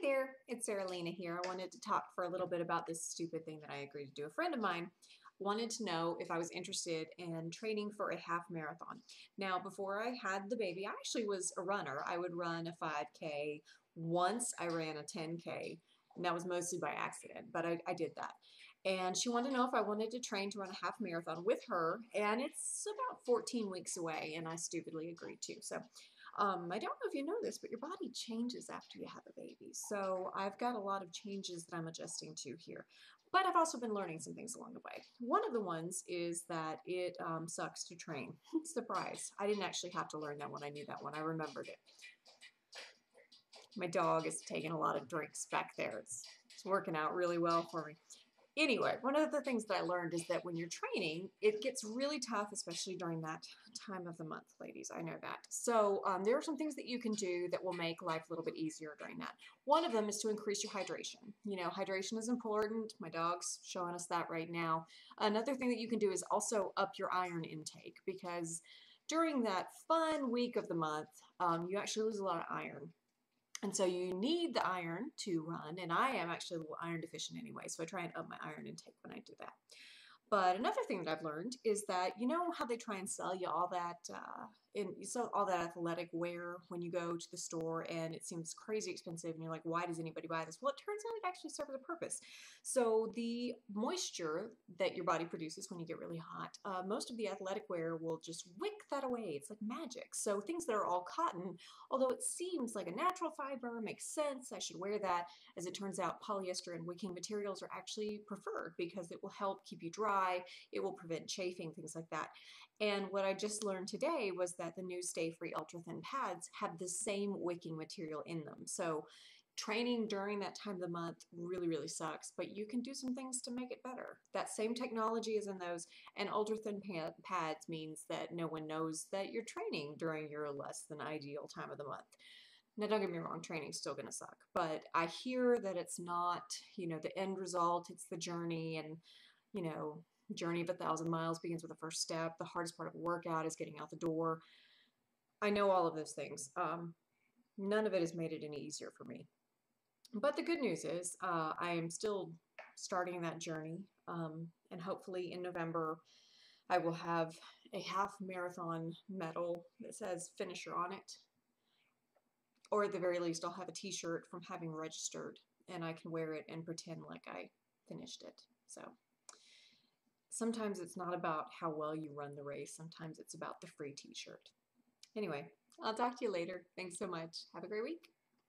there, it's Sarah Lena here. I wanted to talk for a little bit about this stupid thing that I agreed to do. A friend of mine wanted to know if I was interested in training for a half marathon. Now, before I had the baby, I actually was a runner. I would run a 5K. Once I ran a 10K, and that was mostly by accident, but I did that. And she wanted to know if I wanted to train to run a half marathon with her, and it's about 14 weeks away, and I stupidly agreed to. So I don't know if you know this, but your body changes after you have a baby. So I've got a lot of changes that I'm adjusting to here. But I've also been learning some things along the way. One of the ones is that it sucks to train. Surprise. I didn't actually have to learn that one. I knew that one. I remembered it. My dog is taking a lot of drinks back there. It's working out really well for me. Anyway, one of the things that I learned is that when you're training, it gets really tough, especially during that time of the month, ladies. I know that. So there are some things that you can do that will make life a little bit easier during that. One of them is to increase your hydration. You know, hydration is important. My dog's showing us that right now. Another thing that you can do is also up your iron intake, because during that fun week of the month, you actually lose a lot of iron. And so you need the iron to run, and I am actually a little iron deficient anyway, so I try and up my iron intake when I do that. But another thing that I've learned is that, you know how they try and sell you all that all that athletic wear when you go to the store, and it seems crazy expensive, and you're like, why does anybody buy this? Well, it turns out it actually serves a purpose. So the moisture that your body produces when you get really hot, most of the athletic wear will just wick that away. It's like magic. So things that are all cotton, although it seems like a natural fiber, makes sense, I should wear that, as it turns out polyester and wicking materials are actually preferred because it will help keep you dry, it will prevent chafing, things like that. And what I just learned today was that the new Stay Free Ultra Thin pads have the same wicking material in them. So training during that time of the month really, really sucks, but you can do some things to make it better. That same technology is in those, and ultra thin pads means that no one knows that you're training during your less than ideal time of the month. Now, don't get me wrong, training's still going to suck, but I hear that it's not, you know, the end result, it's the journey, and, you know, journey of 1,000 miles begins with the first step. The hardest part of a workout is getting out the door. I know all of those things. None of it has made it any easier for me. But the good news is I am still starting that journey, and hopefully in November I will have a half marathon medal that says finisher on it. Or at the very least, I'll have a t-shirt from having registered, and I can wear it and pretend like I finished it. So sometimes it's not about how well you run the race. Sometimes it's about the free t-shirt. Anyway, I'll talk to you later. Thanks so much. Have a great week.